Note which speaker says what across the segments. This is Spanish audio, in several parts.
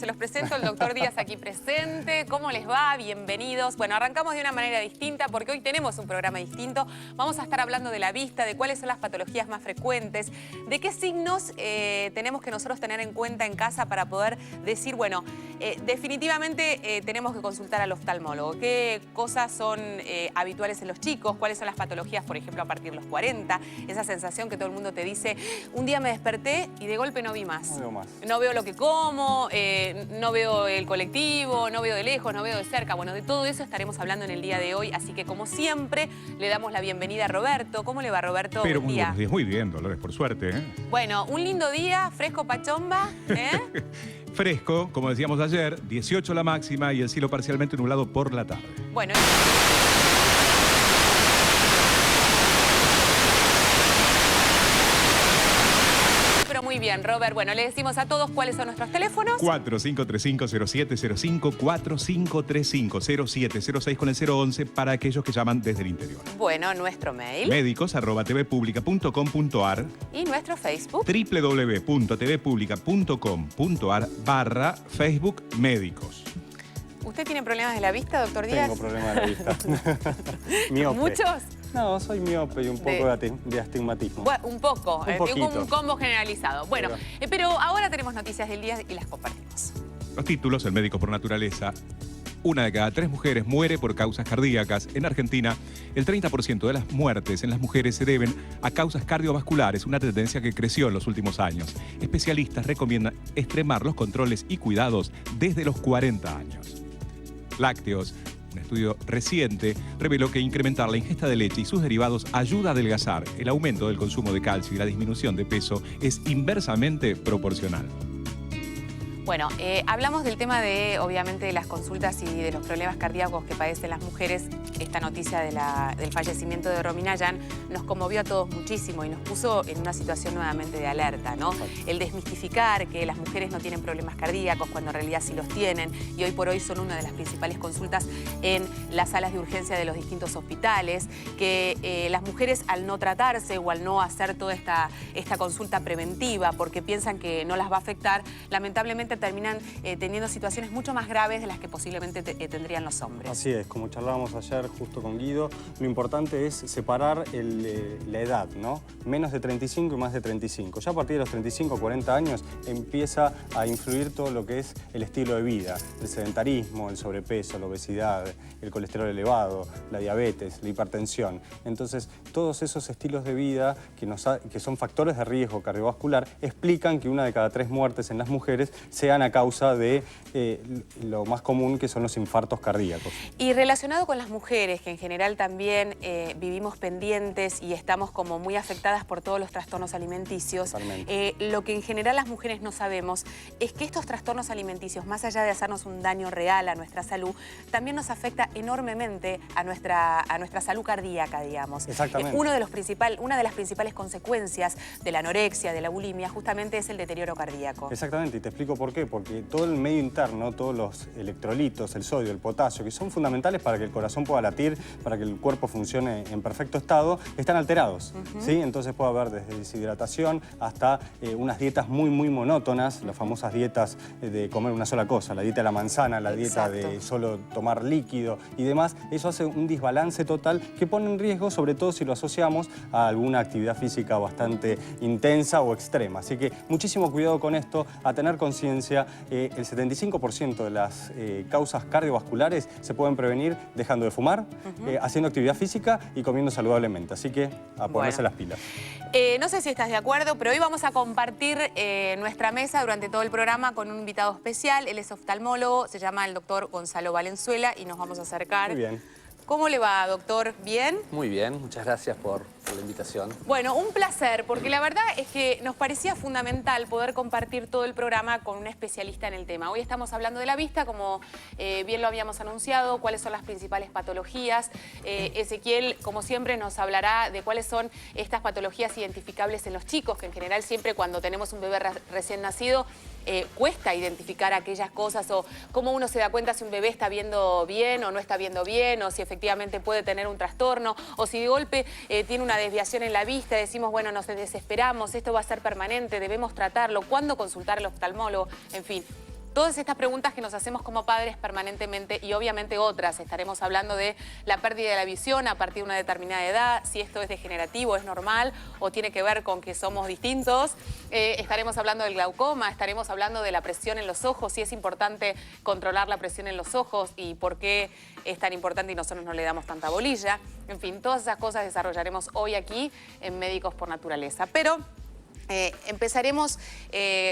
Speaker 1: los presento, el doctor Díaz aquí presente. ¿Cómo les va? Bienvenidos. Bueno, arrancamos de una manera distinta porque hoy tenemos un programa distinto. Vamos a estar hablando de la vista, de cuáles son las patologías más frecuentes, de qué signos tenemos que nosotros tener en cuenta en casa para poder decir, bueno, definitivamente tenemos que consultar al oftalmólogo. ¿Qué cosas son habituales en los chicos? ¿Cuáles son las patologías, por ejemplo, a partir de los 40? Esa sensación que todo el mundo te dice, un día me desperté y de golpe no vi más.
Speaker 2: No veo más.
Speaker 1: No veo lo que como, no veo el colectivo, no veo de lejos, no veo de cerca. Bueno, de todo eso estaremos hablando en el día de hoy. Así que, como siempre, le damos la bienvenida a Roberto. ¿Cómo le va, Roberto?
Speaker 3: Pero muy buenos días. Muy bien, Dolores, por suerte.
Speaker 1: Bueno, un lindo día, fresco pachomba,
Speaker 3: Fresco, como decíamos ayer, 18 la máxima y el cielo parcialmente nublado por la tarde.
Speaker 1: Bueno. Muy bien, Robert. Bueno, le decimos a todos cuáles son nuestros teléfonos.
Speaker 3: 4535-0705, 4535-0706 con el 011 para aquellos que llaman desde el interior.
Speaker 1: Bueno, nuestro mail.
Speaker 3: médicos@tvpublica.com.ar
Speaker 1: y nuestro Facebook.
Speaker 3: www.tvpublica.com.ar/Facebook Médicos.
Speaker 1: ¿Usted tiene problemas de la vista, doctor Díaz?
Speaker 2: Tengo problemas de la vista. Miope.
Speaker 1: ¿Muchos?
Speaker 2: No, soy miope y un poco de astigmatismo.
Speaker 1: Bueno, un poco,
Speaker 2: Un
Speaker 1: combo generalizado. Bueno, pero ahora tenemos noticias del día y las compartimos.
Speaker 3: Los títulos, el médico por naturaleza. 1 de cada 3 mujeres muere por causas cardíacas. En Argentina, el 30% de las muertes en las mujeres se deben a causas cardiovasculares, una tendencia que creció en los últimos años. Especialistas recomiendan extremar los controles y cuidados desde los 40 años. Lácteos. Un estudio reciente reveló que incrementar la ingesta de leche y sus derivados ayuda a adelgazar. El aumento del consumo de calcio y la disminución de peso es inversamente proporcional.
Speaker 1: Bueno, hablamos del tema de, obviamente, de las consultas y de los problemas cardíacos que padecen las mujeres. Esta noticia del fallecimiento de Romina Yan nos conmovió a todos muchísimo y nos puso en una situación nuevamente de alerta, ¿no? El desmistificar que las mujeres no tienen problemas cardíacos cuando en realidad sí los tienen y hoy por hoy son una de las principales consultas en las salas de urgencia de los distintos hospitales, que las mujeres al no tratarse o al no hacer toda esta consulta preventiva porque piensan que no las va a afectar, lamentablemente terminan teniendo situaciones mucho más graves de las que posiblemente tendrían los hombres.
Speaker 2: Así es, como charlábamos ayer justo con Guido, lo importante es separar la edad, ¿no? Menos de 35 y más de 35. Ya a partir de los 35 o 40 años empieza a influir todo lo que es el estilo de vida, el sedentarismo, el sobrepeso, la obesidad, el colesterol elevado, la diabetes, la hipertensión. Entonces, todos esos estilos de vida que son factores de riesgo cardiovascular explican que 1 de cada 3 muertes en las mujeres sean a causa de lo más común que son los infartos cardíacos.
Speaker 1: Y relacionado con las mujeres, que en general también vivimos pendientes y estamos como muy afectadas por todos los trastornos alimenticios, lo que en general las mujeres no sabemos es que estos trastornos alimenticios, más allá de hacernos un daño real a nuestra salud, también nos afecta enormemente a nuestra salud cardíaca, digamos.
Speaker 2: Exactamente.
Speaker 1: Una de las principales consecuencias de la anorexia, de la bulimia, justamente es el deterioro cardíaco.
Speaker 2: Exactamente, y te explico por qué. Porque todo el medio interno, todos los electrolitos, el sodio, el potasio, que son fundamentales para que el corazón pueda latir, para que el cuerpo funcione en perfecto estado, están alterados. ¿Sí? Entonces puede haber desde deshidratación hasta unas dietas muy monótonas, las famosas dietas de comer una sola cosa, la dieta de la manzana, la dieta de solo tomar líquido y demás. Eso hace un desbalance total que pone en riesgo, sobre todo si lo asociamos a alguna actividad física bastante intensa o extrema. Así que muchísimo cuidado con esto, a tener conciencia. El 75% de las causas cardiovasculares se pueden prevenir dejando de fumar, haciendo actividad física y comiendo saludablemente. Así que a ponerse las pilas.
Speaker 1: No sé si estás de acuerdo, pero hoy vamos a compartir nuestra mesa durante todo el programa con un invitado especial. Él es oftalmólogo, se llama el doctor Gonzalo Valenzuela y nos vamos a acercar.
Speaker 2: Muy bien.
Speaker 1: ¿Cómo le va, doctor? ¿Bien?
Speaker 4: Muy bien, muchas gracias por la invitación.
Speaker 1: Bueno, un placer, porque la verdad es que nos parecía fundamental poder compartir todo el programa con un especialista en el tema. Hoy estamos hablando de la vista, como bien lo habíamos anunciado, cuáles son las principales patologías. Ezequiel, como siempre, nos hablará de cuáles son estas patologías identificables en los chicos, que en general siempre cuando tenemos un bebé recién nacido, cuesta identificar aquellas cosas o cómo uno se da cuenta si un bebé está viendo bien o no está viendo bien, o si efectivamente puede tener un trastorno, o si de golpe tiene una desviación en la vista, decimos, bueno, nos desesperamos, esto va a ser permanente, debemos tratarlo, ¿cuándo consultar al oftalmólogo? En fin. todas estas preguntas que nos hacemos como padres permanentemente y obviamente otras. Estaremos hablando de la pérdida de la visión a partir de una determinada edad, si esto es degenerativo, es normal o tiene que ver con que somos distintos. Estaremos hablando del glaucoma, estaremos hablando de la presión en los ojos, si es importante controlar la presión en los ojos y por qué es tan importante y nosotros no le damos tanta bolilla. En fin, todas esas cosas desarrollaremos hoy aquí en Médicos por Naturaleza. Pero empezaremos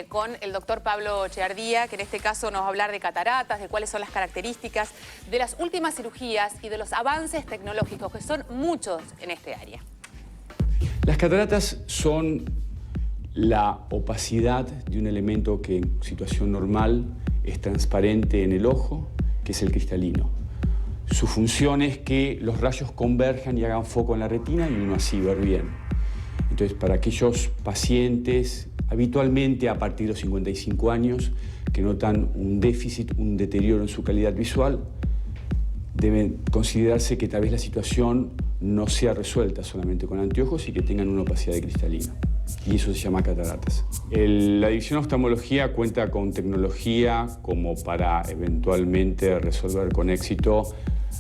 Speaker 1: con el doctor Pablo Cheardía, que en este caso nos va a hablar de cataratas, de cuáles son las características, de las últimas cirugías y de los avances tecnológicos, que son muchos en este área.
Speaker 5: Las cataratas son la opacidad de un elemento que en situación normal es transparente en el ojo, que es el cristalino. Su función es que los rayos converjan y hagan foco en la retina y uno así ver bien. Entonces, para aquellos pacientes, habitualmente a partir de los 55 años, que notan un déficit, un deterioro en su calidad visual, deben considerarse que tal vez la situación no sea resuelta solamente con anteojos y que tengan una opacidad de cristalino. Y eso se llama cataratas. La división de oftalmología cuenta con tecnología como para eventualmente resolver con éxito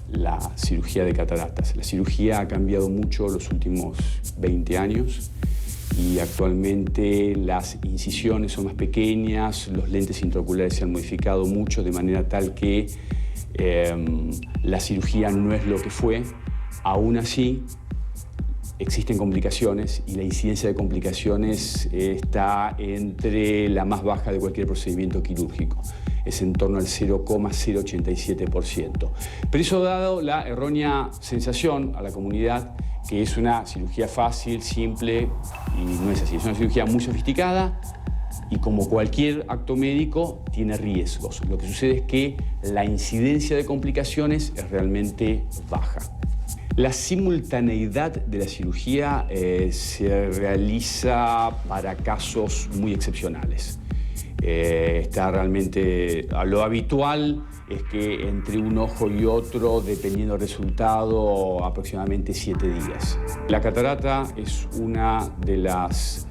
Speaker 5: la cirugía de cataratas. La cirugía ha cambiado mucho los últimos 20 años y actualmente las incisiones son más pequeñas, los lentes intraoculares se han modificado mucho de manera tal que la cirugía no es lo que fue. Aún así, existen complicaciones y la incidencia de complicaciones está entre la más baja de cualquier procedimiento quirúrgico. Es en torno al 0,087%. Pero eso ha dado la errónea sensación a la comunidad que es una cirugía fácil, simple, y no es así. Es una cirugía muy sofisticada y como cualquier acto médico tiene riesgos. Lo que sucede es que la incidencia de complicaciones es realmente baja. La simultaneidad de la cirugía se realiza para casos muy excepcionales. Está realmente, lo habitual es que entre un ojo y otro, dependiendo del resultado, aproximadamente 7 días. La catarata es una de las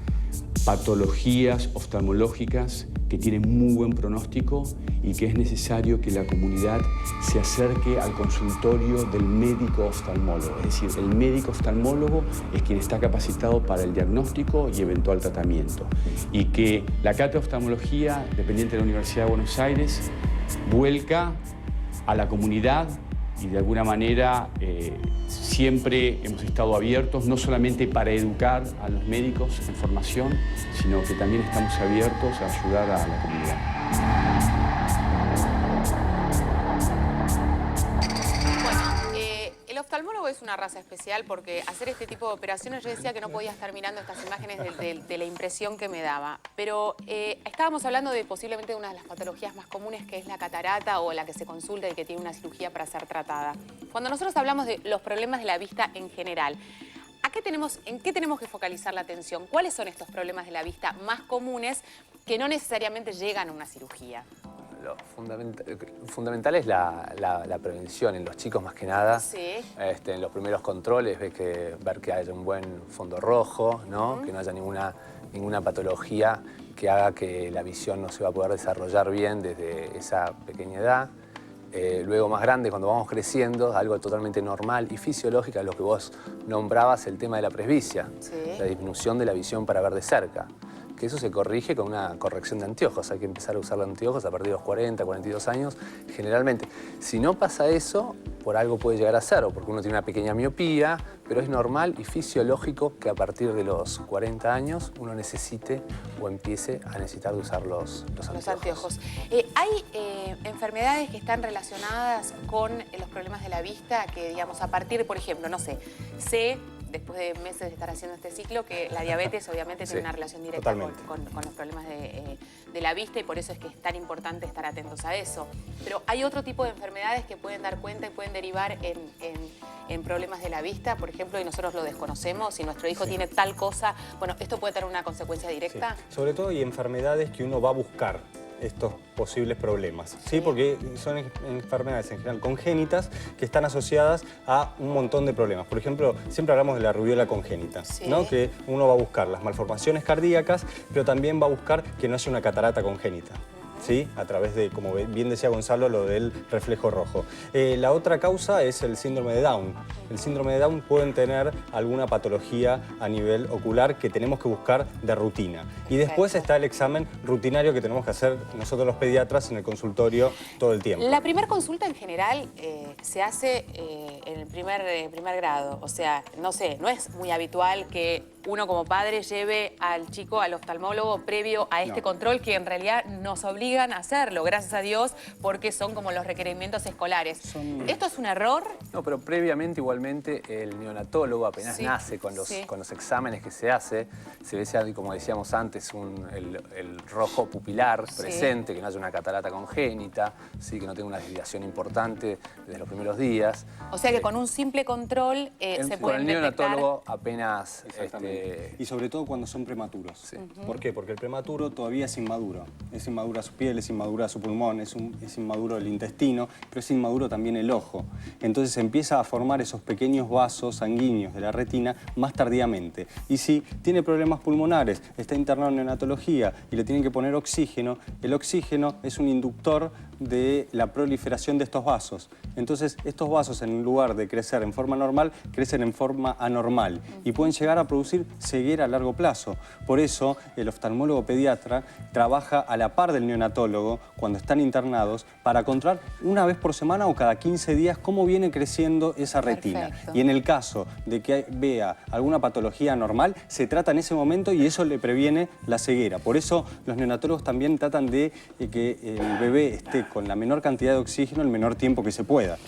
Speaker 5: patologías oftalmológicas que tiene muy buen pronóstico y que es necesario que la comunidad se acerque al consultorio del médico oftalmólogo. Es decir, el médico oftalmólogo es quien está capacitado para el diagnóstico y eventual tratamiento. Y que la cátedra de oftalmología, dependiente de la Universidad de Buenos Aires, vuelca a la comunidad y de alguna manera siempre hemos estado abiertos, no solamente para educar a los médicos en formación, sino que también estamos abiertos a ayudar a la comunidad.
Speaker 1: El oftalmólogo es una raza especial porque hacer este tipo de operaciones, yo decía que no podía estar mirando estas imágenes de la impresión que me daba, pero estábamos hablando de posiblemente una de las patologías más comunes, que es la catarata, o la que se consulta y que tiene una cirugía para ser tratada. Cuando nosotros hablamos de los problemas de la vista en general, ¿en qué tenemos que focalizar la atención? ¿Cuáles son estos problemas de la vista más comunes que no necesariamente llegan a una cirugía?
Speaker 4: Lo fundamental es la prevención en los chicos más que nada.
Speaker 1: Sí.
Speaker 4: En los primeros controles ver que haya un buen fondo rojo, ¿no? Que no haya ninguna patología que haga que la visión no se va a poder desarrollar bien desde esa pequeña edad. Luego más grande, cuando vamos creciendo, algo totalmente normal y fisiológico, lo que vos nombrabas, el tema de la presbicia,
Speaker 1: sí,
Speaker 4: la disminución de la visión para ver de cerca. Que eso se corrige con una corrección de anteojos. Hay que empezar a usar los anteojos a partir de los 40, 42 años, generalmente. Si no pasa eso, por algo puede llegar a ser, o porque uno tiene una pequeña miopía, pero es normal y fisiológico que a partir de los 40 años uno necesite o empiece a necesitar de usar los anteojos.
Speaker 1: ¿Hay enfermedades que están relacionadas con los problemas de la vista que, digamos, a partir de, por ejemplo, no sé, después de meses de estar haciendo este ciclo, que la diabetes obviamente tiene una relación directa con los problemas de la vista, y por eso es que es tan importante estar atentos a eso. Pero hay otro tipo de enfermedades que pueden dar cuenta y pueden derivar en problemas de la vista, por ejemplo, y nosotros lo desconocemos. Si nuestro hijo tiene tal cosa, bueno, ¿esto puede tener una consecuencia directa?
Speaker 2: Sí. Sobre todo hay enfermedades que uno va a buscar estos posibles problemas, ¿sí? Porque son enfermedades en general congénitas que están asociadas a un montón de problemas. Por ejemplo, siempre hablamos de la rubiola congénita, ¿no? Que uno va a buscar las malformaciones cardíacas, pero también va a buscar que no haya una catarata congénita. ¿sí? A través de, como bien decía Gonzalo, lo del reflejo rojo. La otra causa es el síndrome de Down. El síndrome de Down pueden tener alguna patología a nivel ocular que tenemos que buscar de rutina. Y después está el examen rutinario que tenemos que hacer nosotros los pediatras en el consultorio todo el tiempo.
Speaker 1: La primera consulta en general se hace en el primer grado. O sea, no sé, no es muy habitual que uno como padre lleve al chico al oftalmólogo previo a este control, que en realidad nos obligan a hacerlo, gracias a Dios, porque son como los requerimientos escolares. ¿Esto es un error?
Speaker 4: No, pero previamente igualmente el neonatólogo apenas nace con los exámenes que se hace, se ve, como decíamos antes, el rojo pupilar presente, que no haya una catarata congénita, ¿sí? Que no tenga una desviación importante desde los primeros días.
Speaker 1: O sea que con un simple control se puede
Speaker 4: Con el
Speaker 1: detectar...
Speaker 4: neonatólogo apenas...
Speaker 2: Y sobre todo cuando son prematuros. ¿Por qué? Porque el prematuro todavía es inmaduro. Es inmadura su piel, es inmadura su pulmón, es inmaduro el intestino, pero es inmaduro también el ojo. Entonces se empieza a formar esos pequeños vasos sanguíneos de la retina más tardíamente. Y si tiene problemas pulmonares, está internado en neonatología y le tienen que poner oxígeno, el oxígeno es un inductor de la proliferación de estos vasos. Entonces, estos vasos, en lugar de crecer en forma normal, crecen en forma anormal y pueden llegar a producir ceguera a largo plazo. Por eso, el oftalmólogo pediatra trabaja a la par del neonatólogo cuando están internados para controlar una vez por semana o cada 15 días cómo viene creciendo esa retina. Y en el caso de que vea alguna patología anormal, se trata en ese momento y eso le previene la ceguera. Por eso, los neonatólogos también tratan de que el bebé esté con la menor cantidad de oxígeno el menor tiempo que se pueda.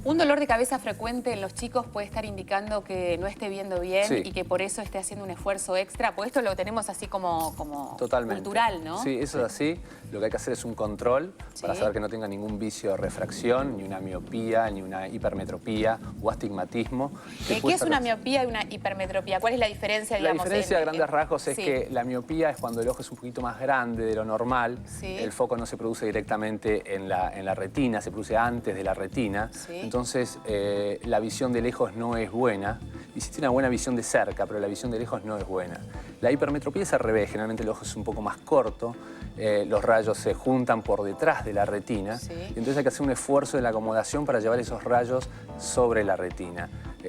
Speaker 1: Un dolor de cabeza frecuente en los chicos puede estar indicando que no esté viendo bien y que por eso esté haciendo un esfuerzo extra, pues esto lo tenemos así como cultural, ¿no?
Speaker 4: Sí, eso es así. Lo que hay que hacer es un control para saber que no tenga ningún vicio de refracción, ni una miopía, ni una hipermetropía o astigmatismo.
Speaker 1: ¿Qué es una miopía y una hipermetropía? ¿Cuál es la diferencia, digamos?
Speaker 4: La diferencia a grandes rasgos es que la miopía es cuando el ojo es un poquito más grande de lo normal, el foco no se produce directamente en la retina, se produce antes de la retina, entonces la visión de lejos no es buena. Existe una buena visión de cerca, pero la visión de lejos no es buena. La hipermetropía es al revés, generalmente el ojo es un poco más corto, los rayos se juntan por detrás de la retina, y entonces hay que hacer un esfuerzo de la acomodación para llevar esos rayos sobre la retina.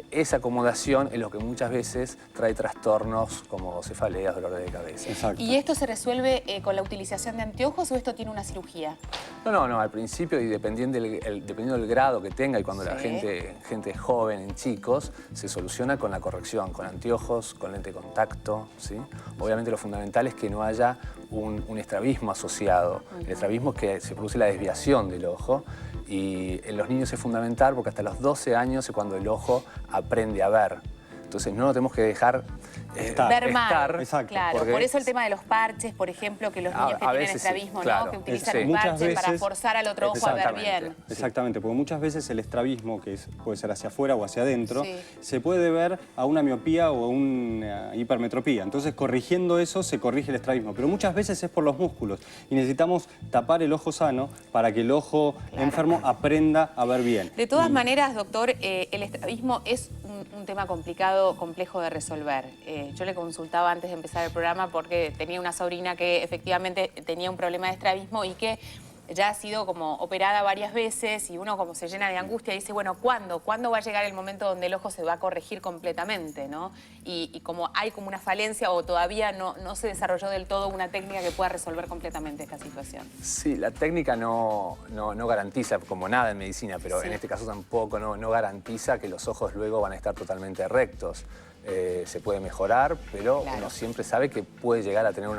Speaker 4: Esa acomodación es lo que muchas veces trae trastornos como cefaleas, dolores de cabeza.
Speaker 2: Exacto.
Speaker 1: ¿Y esto se resuelve con la utilización de anteojos o esto tiene una cirugía?
Speaker 4: No, al principio y dependiendo del grado que tenga y cuando la gente es joven, en chicos, se soluciona con la corrección, con anteojos, con lente de contacto, ¿sí? Obviamente lo fundamental es que no haya un estrabismo asociado. El estrabismo es que se produce la desviación del ojo y en los niños es fundamental porque hasta los 12 años es cuando el ojo aprende a ver. Entonces no lo tenemos que dejar
Speaker 1: ver mal.
Speaker 2: Exacto.
Speaker 1: Claro, por eso el tema de los parches, por ejemplo, que los niños que tienen estrabismo, ¿no? Que utilizan un parche para forzar al otro ojo a ver bien.
Speaker 2: Exactamente, porque muchas veces el estrabismo, que puede ser hacia afuera o hacia adentro, se puede ver a una miopía o a una hipermetropía. Entonces, corrigiendo eso, se corrige el estrabismo. Pero muchas veces es por los músculos y necesitamos tapar el ojo sano para que el ojo enfermo aprenda a ver bien.
Speaker 1: De todas maneras, doctor, el estrabismo es un tema complicado, complejo de resolver. Yo le consultaba antes de empezar el programa porque tenía una sobrina que efectivamente tenía un problema de estrabismo y que ya ha sido como operada varias veces y uno como se llena de angustia y dice, bueno, ¿cuándo va a llegar el momento donde el ojo se va a corregir completamente, ¿no? Y como hay como una falencia o todavía no se desarrolló del todo una técnica que pueda resolver completamente esta situación.
Speaker 4: Sí, la técnica no garantiza, como nada en medicina, pero en este caso tampoco no garantiza que los ojos luego van a estar totalmente rectos. Se puede mejorar, pero uno siempre sabe que puede llegar a tener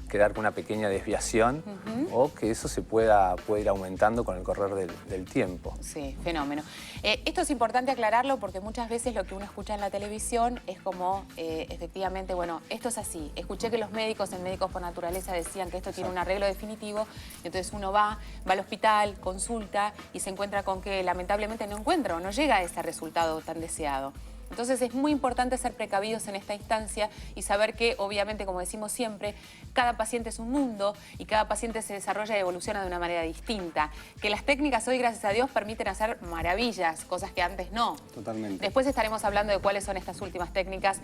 Speaker 4: quedar con una pequeña desviación o que eso se puede ir aumentando con el correr del tiempo.
Speaker 1: Sí, fenómeno. Esto es importante aclararlo porque muchas veces lo que uno escucha en la televisión es como, efectivamente, bueno, esto es así. Escuché que los médicos en Médicos por Naturaleza decían que esto tiene un arreglo definitivo, entonces uno va al hospital, consulta y se encuentra con que lamentablemente no encuentra o no llega a ese resultado tan deseado. Entonces es muy importante ser precavidos en esta instancia y saber que, obviamente, como decimos siempre, cada paciente es un mundo y cada paciente se desarrolla y evoluciona de una manera distinta. Que las técnicas hoy, gracias a Dios, permiten hacer maravillas, cosas que antes no.
Speaker 2: Totalmente.
Speaker 1: Después estaremos hablando de cuáles son estas últimas técnicas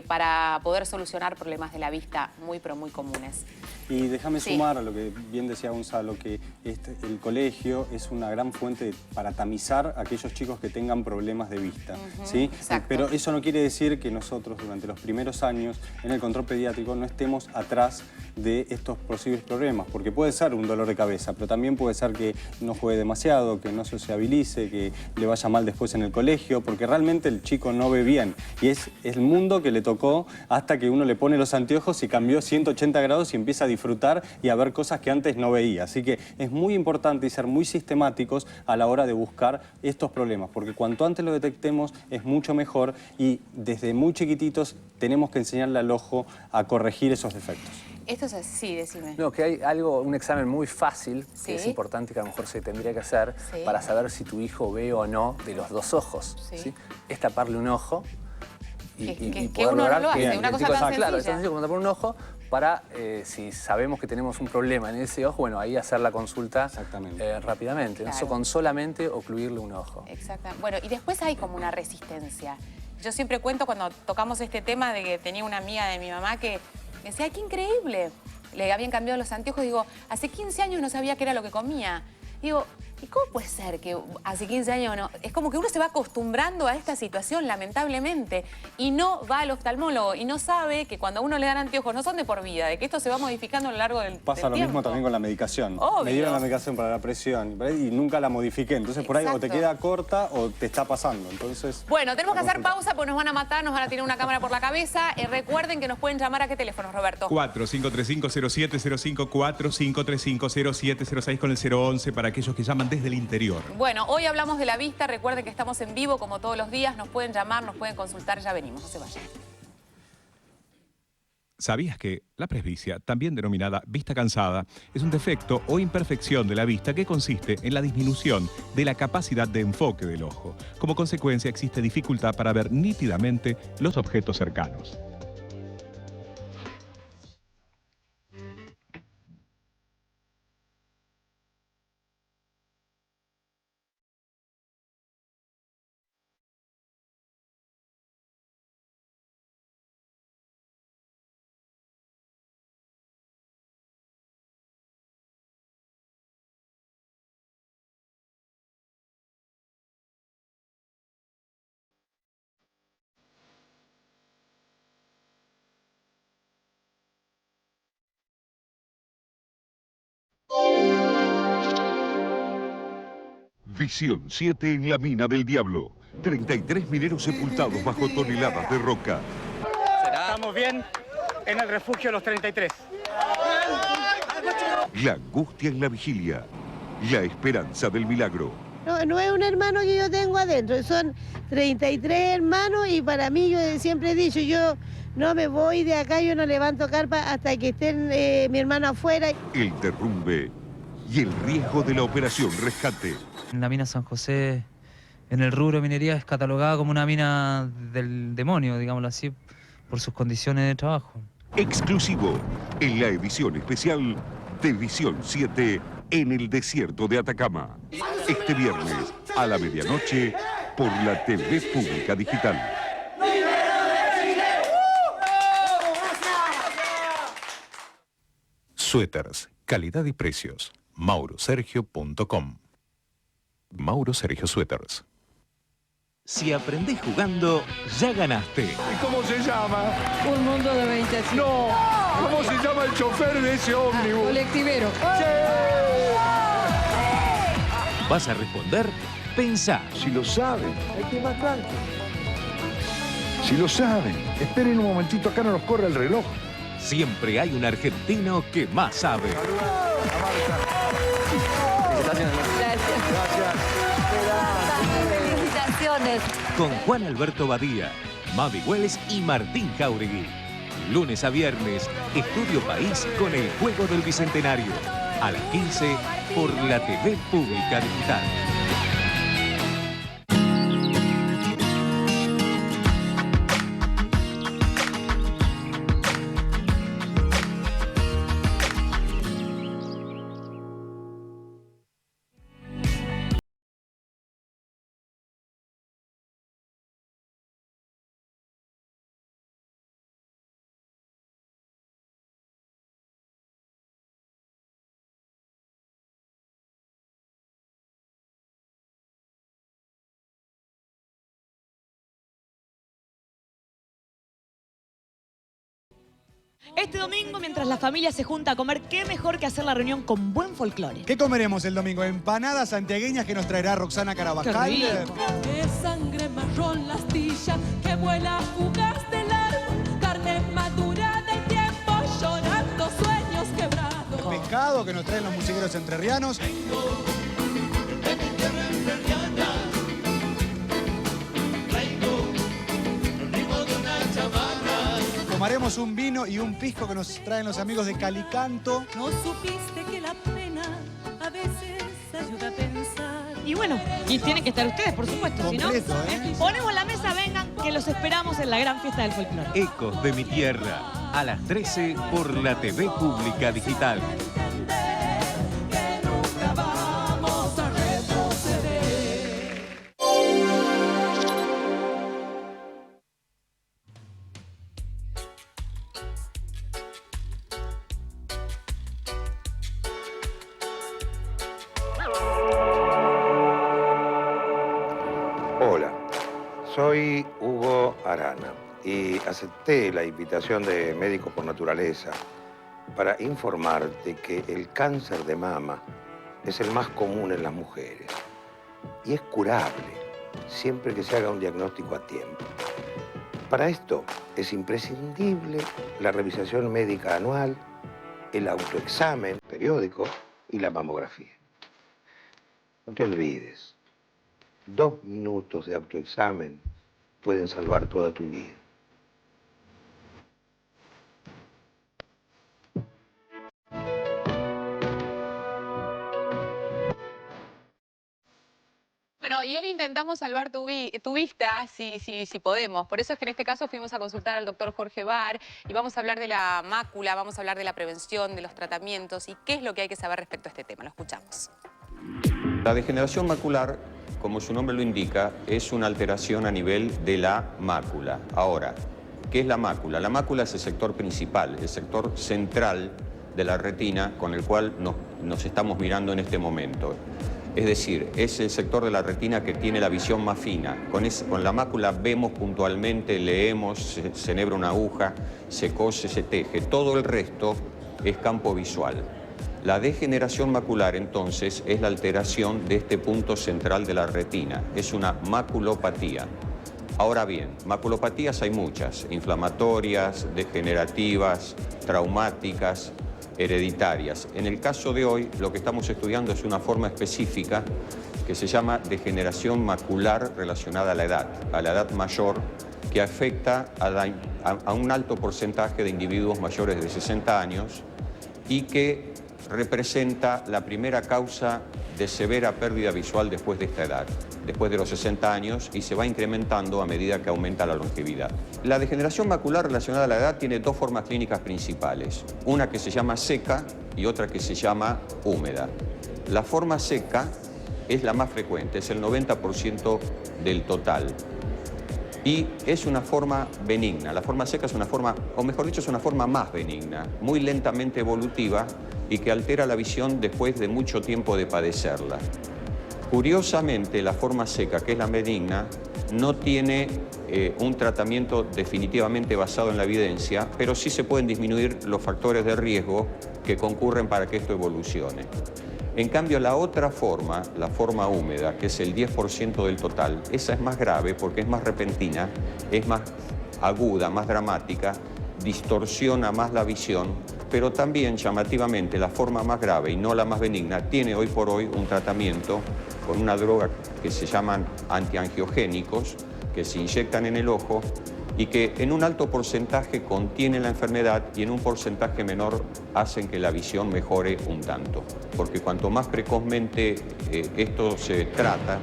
Speaker 1: para poder solucionar problemas de la vista muy, pero muy comunes.
Speaker 2: Y déjame sumar a lo que bien decía Gonzalo, que el colegio es una gran fuente para tamizar a aquellos chicos que tengan problemas de vista. ¿Sí? Pero eso no quiere decir que nosotros durante los primeros años en el control pediátrico no estemos atrás de estos posibles problemas, porque puede ser un dolor de cabeza, pero también puede ser que no juegue demasiado, que no sociabilice, que le vaya mal después en el colegio, porque realmente el chico no ve bien. Y es el mundo que le tocó hasta que uno le pone los anteojos y cambió 180 grados y empieza a disfrutar y a ver cosas que antes no veía. Así que es muy importante y ser muy sistemáticos a la hora de buscar estos problemas, porque cuanto antes lo detectemos es mucho mejor y desde muy chiquititos tenemos que enseñarle al ojo a corregir esos defectos.
Speaker 1: Esto es así, decime.
Speaker 4: No, que hay un examen muy fácil que es importante, que a lo mejor se tendría que hacer para saber si tu hijo ve o no de los dos ojos. ¿Sí? Es taparle un ojo y
Speaker 1: que uno no lo hace, una cosa tan sencilla.
Speaker 4: Claro, es tan sencillo como tapar un ojo para, si sabemos que tenemos un problema en ese ojo, bueno, ahí hacer la consulta rápidamente.
Speaker 1: Claro.
Speaker 4: Eso con solamente ocluirle un ojo.
Speaker 1: Exacto. Bueno, y después hay como una resistencia. Yo siempre cuento cuando tocamos este tema de que tenía una amiga de mi mamá que me decía, ¡ay, qué increíble! Le habían cambiado los anteojos. Digo, hace 15 años no sabía qué era lo que comía. Digo, ¿y cómo puede ser que hace 15 años no? Es como que uno se va acostumbrando a esta situación, lamentablemente, y no va al oftalmólogo y no sabe que cuando a uno le dan anteojos no son de por vida, de que esto se va modificando a lo largo del tiempo.
Speaker 2: Pasa lo mismo también con la medicación.
Speaker 1: Obvio.
Speaker 2: Me dieron la medicación para la presión y nunca la modifiqué. Entonces por ahí o te queda corta o te está pasando. Entonces,
Speaker 1: bueno, tenemos que hacer pausa porque nos van a matar, nos van a tirar una cámara por la cabeza. Recuerden que nos pueden llamar a qué teléfono, Roberto.
Speaker 3: 4535-0705, 4535-0706 con el 011 para aquellos que llaman desde el interior.
Speaker 1: Bueno, hoy hablamos de la vista. Recuerden que estamos en vivo como todos los días. Nos pueden llamar, nos pueden consultar. Ya venimos, no se vayan.
Speaker 3: ¿Sabías que la presbicia, también denominada vista cansada, es un defecto o imperfección de la vista que consiste en la disminución de la capacidad de enfoque del ojo? Como consecuencia existe dificultad para ver nítidamente los objetos cercanos.
Speaker 6: Visión 7 en la mina del Diablo. 33 mineros sepultados bajo toneladas de roca.
Speaker 7: Estamos bien en el refugio Los 33.
Speaker 6: La angustia en la vigilia. La esperanza del milagro.
Speaker 8: No es un hermano que yo tengo adentro, son 33 hermanos y para mí yo siempre he dicho, yo no me voy de acá, yo no levanto carpa hasta que estén mi hermano afuera.
Speaker 6: El derrumbe y el riesgo de la operación rescate.
Speaker 9: La mina San José, en el rubro de minería, es catalogada como una mina del demonio, digámoslo así, por sus condiciones de trabajo.
Speaker 6: Exclusivo en la edición especial de Visión 7 en el desierto de Atacama. Este viernes a la medianoche por la TV Pública Digital.
Speaker 10: Suéteres, calidad y precios. maurosergio.com. Mauro Sergio Suéteres. Si aprendés jugando, ya ganaste.
Speaker 11: ¿Y cómo se llama?
Speaker 12: Un mundo de 20.
Speaker 11: No, ¿cómo se llama el chofer de ese ómnibus?
Speaker 12: Colectivero.
Speaker 11: ¡Sí!
Speaker 10: ¿Vas a responder? Pensá.
Speaker 11: Si lo saben, hay que ir más tranquilo. Si lo saben, esperen un momentito, acá no nos corre el reloj.
Speaker 10: Siempre hay un argentino que más sabe.
Speaker 12: Felicitaciones.
Speaker 10: Con Juan Alberto Badía, Mavi Wells y Martín Jauregui. Lunes a viernes, Estudio País con el Juego del Bicentenario. A las 15 por la TV Pública Digital.
Speaker 13: Este domingo, mientras la familia se junta a comer, qué mejor que hacer la reunión con buen folclore.
Speaker 14: ¿Qué comeremos el domingo? Empanadas santiagueñas que nos traerá Roxana Carabajal.
Speaker 15: De sangre marrón la astilla que vuela fugaz del árbol, carne madura del tiempo, llorando sueños quebrados.
Speaker 14: Pescado que nos traen los musiqueros entrerrianos. Tomaremos un vino y un pisco que nos traen los amigos de Calicanto.
Speaker 15: No supiste que la pena a veces ayuda a pensar.
Speaker 13: Y bueno, y tienen que estar ustedes, por supuesto.
Speaker 14: Completo,
Speaker 13: si no, ponemos la mesa, vengan, que los esperamos en la gran fiesta del folclore.
Speaker 10: Ecos de mi tierra, a las 13 por la TV Pública Digital.
Speaker 15: Que nunca vamos a retroceder.
Speaker 16: Hola, soy Hugo Arana y acepté la invitación de Médicos por Naturaleza para informarte que el cáncer de mama es el más común en las mujeres y es curable siempre que se haga un diagnóstico a tiempo. Para esto es imprescindible la revisación médica anual, el autoexamen periódico y la mamografía. No te olvides. 2 minutos de autoexamen pueden salvar toda tu vida.
Speaker 1: Bueno, y hoy intentamos salvar tu vista, si podemos. Por eso es que en este caso fuimos a consultar al doctor Jorge Bar y vamos a hablar de la mácula, vamos a hablar de la prevención, de los tratamientos y qué es lo que hay que saber respecto a este tema. Lo escuchamos.
Speaker 17: La degeneración macular, como su nombre lo indica, es una alteración a nivel de la mácula. Ahora, ¿qué es la mácula? La mácula es el sector principal, el sector central de la retina con el cual nos estamos mirando en este momento. Es decir, es el sector de la retina que tiene la visión más fina. Con la mácula vemos puntualmente, leemos, se enhebra una aguja, se cose, se teje. Todo el resto es campo visual. La degeneración macular, entonces, es la alteración de este punto central de la retina. Es una maculopatía. Ahora bien, maculopatías hay muchas, inflamatorias, degenerativas, traumáticas, hereditarias. En el caso de hoy, lo que estamos estudiando es una forma específica que se llama degeneración macular relacionada a la edad mayor, que afecta a un alto porcentaje de individuos mayores de 60 años y que representa la primera causa de severa pérdida visual después de esta edad, después de los 60 años, y se va incrementando a medida que aumenta la longevidad. La degeneración macular relacionada a la edad tiene 2 formas clínicas principales, una que se llama seca y otra que se llama húmeda. La forma seca es la más frecuente, es el 90% del total. Y es una forma benigna. La forma seca es una forma, o mejor dicho, es una forma más benigna, muy lentamente evolutiva y que altera la visión después de mucho tiempo de padecerla. Curiosamente, la forma seca, que es la benigna, no tiene un tratamiento definitivamente basado en la evidencia, pero sí se pueden disminuir los factores de riesgo que concurren para que esto evolucione. En cambio, la otra forma, la forma húmeda, que es el 10% del total, esa es más grave porque es más repentina, es más aguda, más dramática, distorsiona más la visión, pero también, llamativamente, la forma más grave y no la más benigna tiene hoy por hoy un tratamiento con una droga que se llaman antiangiogénicos, que se inyectan en el ojo y que en un alto porcentaje contienen la enfermedad y en un porcentaje menor hacen que la visión mejore un tanto. Porque cuanto más precozmente esto se trata,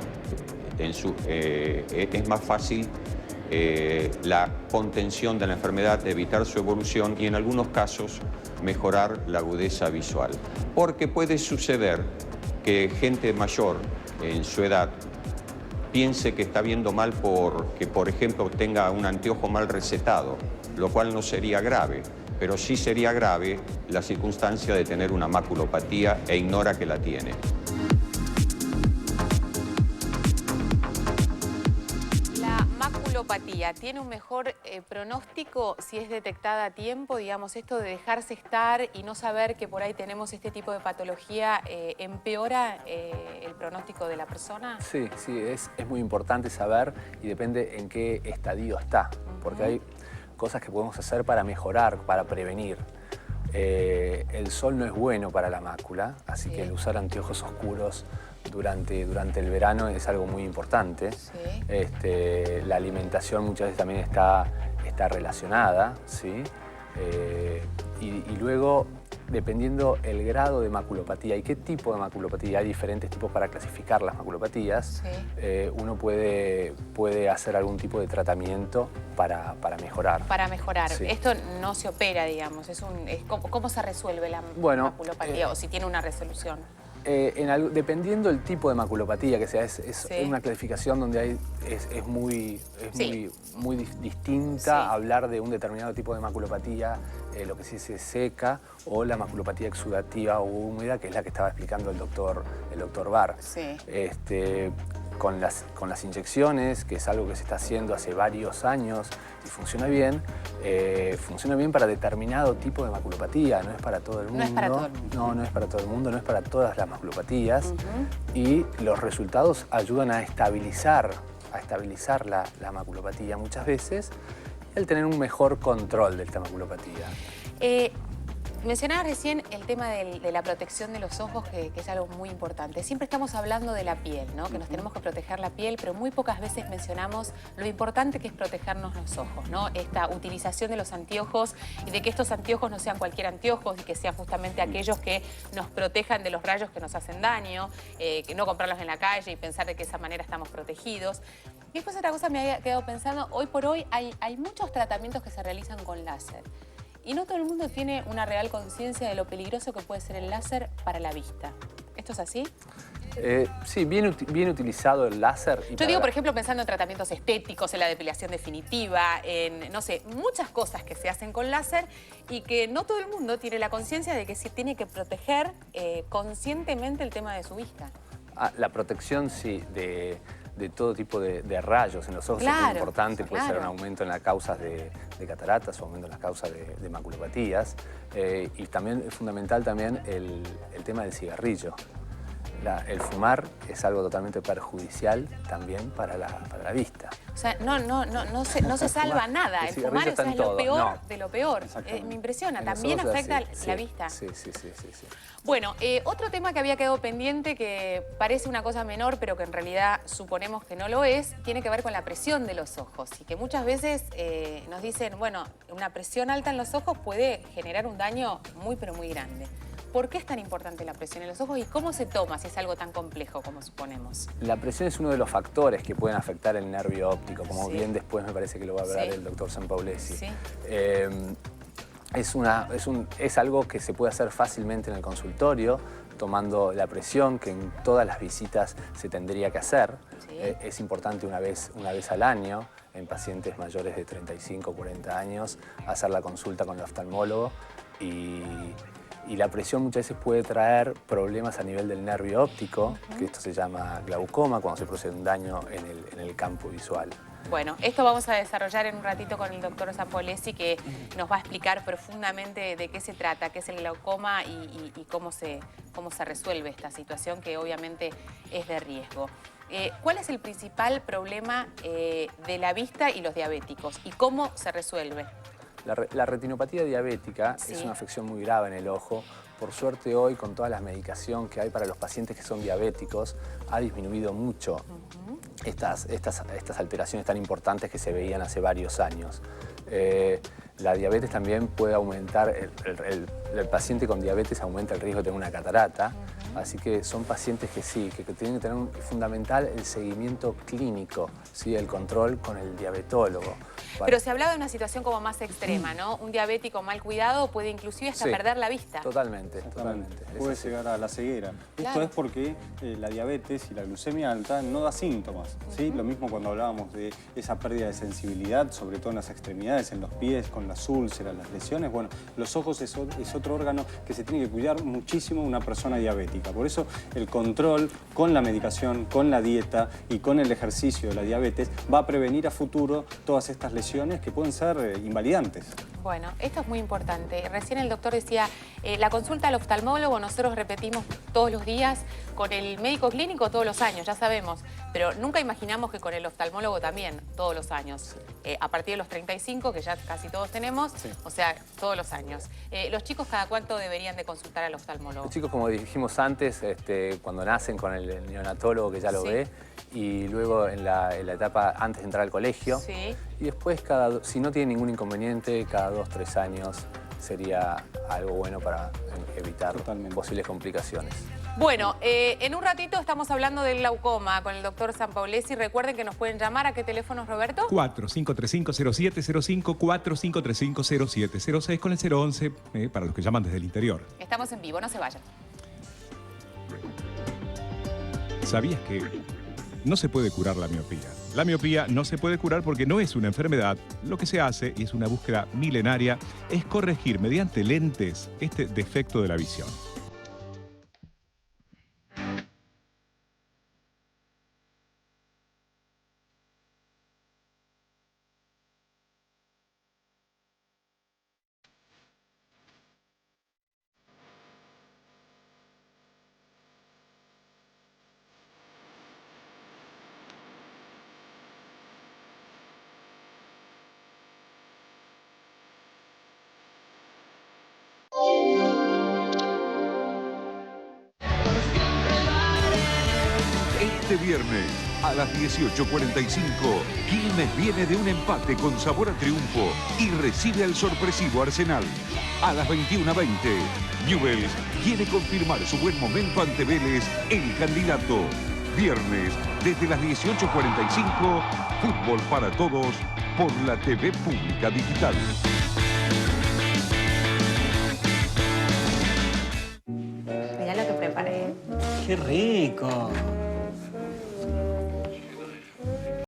Speaker 17: es más fácil la contención de la enfermedad, evitar su evolución y en algunos casos mejorar la agudeza visual. Porque puede suceder que gente mayor en su edad piense que está viendo mal porque, por ejemplo, tenga un anteojo mal recetado, lo cual no sería grave, pero sí sería grave la circunstancia de tener una maculopatía e ignora que la tiene.
Speaker 1: maculopatía tiene un mejor pronóstico si es detectada a tiempo? Digamos, esto de dejarse estar y no saber que por ahí tenemos este tipo de patología, ¿empeora el pronóstico de la persona?
Speaker 4: Sí, sí, es muy importante saber y depende en qué estadio está, porque hay cosas que podemos hacer para mejorar, para prevenir. El sol no es bueno para la mácula, así que el usar anteojos oscuros durante el verano es algo muy importante. La alimentación muchas veces también está relacionada, ¿sí? Y luego, dependiendo el grado de maculopatía y qué tipo de maculopatía, hay diferentes tipos para clasificar las maculopatías, uno puede hacer algún tipo de tratamiento para mejorar.
Speaker 1: Para mejorar.
Speaker 4: Sí.
Speaker 1: Esto no se opera, digamos. ¿Cómo se resuelve la maculopatía o si tiene una resolución?
Speaker 4: Dependiendo del tipo de maculopatía que sea, es una clasificación donde es muy distinta secar de un determinado tipo de maculopatía, lo que sí se seca, o la maculopatía exudativa o húmeda, que es la que estaba explicando el doctor Bar.
Speaker 1: Sí.
Speaker 4: Con las inyecciones, que es algo que se está haciendo hace varios años y funciona bien para determinado tipo de maculopatía, no es para todo el mundo.
Speaker 1: No es para todo el mundo.
Speaker 4: No, no es para todo el mundo, no es para todas las maculopatías. Y los resultados ayudan a estabilizar la maculopatía muchas veces, el tener un mejor control de esta maculopatía.
Speaker 1: Mencionabas recién el tema de la protección de los ojos, que es algo muy importante. Siempre estamos hablando de la piel, ¿no? Que nos tenemos que proteger la piel, pero muy pocas veces mencionamos lo importante que es protegernos los ojos, ¿no? Esta utilización de los anteojos y de que estos anteojos no sean cualquier anteojos y que sean justamente aquellos que nos protejan de los rayos que nos hacen daño, que no comprarlos en la calle y pensar de que de esa manera estamos protegidos. Y después otra cosa me había quedado pensando, hoy por hoy hay muchos tratamientos que se realizan con láser. Y no todo el mundo tiene una real conciencia de lo peligroso que puede ser el láser para la vista. ¿Esto es así?
Speaker 4: Sí, bien utilizado el láser.
Speaker 1: Yo digo, por ejemplo, pensando en tratamientos estéticos, en la depilación definitiva, en, no sé, muchas cosas que se hacen con láser y que no todo el mundo tiene la conciencia de que se tiene que proteger conscientemente el tema de su vista.
Speaker 4: La protección, sí, de todo tipo de rayos en los ojos es muy importante. Puede ser un aumento en las causas de cataratas o aumento en las causas de maculopatías. Y también es fundamental también el tema del cigarrillo. El fumar es algo totalmente perjudicial también para la vista.
Speaker 1: O sea, no se salva nada. El fumar es lo peor de lo peor. Me impresiona. También afecta la vista.
Speaker 4: Sí.
Speaker 1: Bueno, otro tema que había quedado pendiente, que parece una cosa menor, pero que en realidad suponemos que no lo es, tiene que ver con la presión de los ojos. Y que muchas veces nos dicen, bueno, una presión alta en los ojos puede generar un daño muy, pero muy grande. ¿Por qué es tan importante la presión en los ojos y cómo se toma si es algo tan complejo como suponemos?
Speaker 4: La presión es uno de los factores que pueden afectar el nervio óptico, como bien después me parece que lo va a hablar el doctor Sampaolesi. Es algo que se puede hacer fácilmente en el consultorio, tomando la presión, que en todas las visitas se tendría que hacer. Es importante una vez al año, en pacientes mayores de 35 o 40 años, hacer la consulta con el oftalmólogo. Y la presión muchas veces puede traer problemas a nivel del nervio óptico, que esto se llama glaucoma, cuando se produce un daño en el campo visual.
Speaker 1: Bueno, esto vamos a desarrollar en un ratito con el doctor Sampaolesi, que nos va a explicar profundamente de qué se trata, qué es el glaucoma y cómo se resuelve esta situación, que obviamente es de riesgo. ¿Cuál es el principal problema de la vista y los diabéticos y cómo se resuelve?
Speaker 4: La retinopatía diabética es una afección muy grave en el ojo. Por suerte hoy, con toda la medicación que hay para los pacientes que son diabéticos, ha disminuido mucho estas alteraciones tan importantes que se veían hace varios años. La diabetes también puede aumentar, el paciente con diabetes aumenta el riesgo de tener una catarata, así que son pacientes que sí, que tienen que tener fundamental el seguimiento clínico, ¿sí? El control con el diabetólogo.
Speaker 1: Pero se hablaba de una situación como más extrema, ¿no? Un diabético mal cuidado puede inclusive hasta perder la vista.
Speaker 4: Totalmente.
Speaker 2: Puede llegar a la ceguera. Esto es porque la diabetes y la glucemia alta no da síntomas, ¿sí? Lo mismo cuando hablábamos de esa pérdida de sensibilidad, sobre todo en las extremidades, en los pies, con las úlceras, las lesiones. Bueno, los ojos es otro órgano que se tiene que cuidar muchísimo una persona diabética. crónica. Por eso el control con la medicación, con la dieta y con el ejercicio de la diabetes va a prevenir a futuro todas estas lesiones que pueden ser invalidantes.
Speaker 1: Bueno, esto es muy importante. Recién el doctor decía, la consulta al oftalmólogo nosotros repetimos todos los días, con el médico clínico todos los años, ya sabemos, pero nunca imaginamos que con el oftalmólogo también todos los años. A partir de los 35, que ya casi todos tenemos, o sea, todos los años. ¿Los chicos cada cuánto deberían de consultar al oftalmólogo?
Speaker 4: Los chicos, como dijimos antes, cuando nacen con el neonatólogo que ya lo ve, y luego en la etapa antes de entrar al colegio. Y después, si no tiene ningún inconveniente, cada 2-3 años sería algo bueno para evitar posibles complicaciones.
Speaker 1: Bueno, en un ratito estamos hablando del glaucoma con el doctor Sampaolesi. Recuerden que nos pueden llamar. ¿A qué teléfonos, Roberto?
Speaker 3: 4535-0705, 4535-0706 con el 011 para los que llaman desde el interior.
Speaker 1: Estamos en vivo, no se vayan.
Speaker 3: ¿Sabías que no se puede curar la miopía? La miopía no se puede curar porque no es una enfermedad. Lo que se hace, y es una búsqueda milenaria, es corregir mediante lentes este defecto de la visión.
Speaker 6: Este viernes a las 18:45, Quilmes viene de un empate con sabor a triunfo y recibe al sorpresivo Arsenal. A las 21:20, Newell's quiere confirmar su buen momento ante Vélez, el candidato. Viernes, desde las 18:45, fútbol para todos por la TV Pública Digital.
Speaker 18: Mirá lo que preparé.
Speaker 19: ¡Qué rico!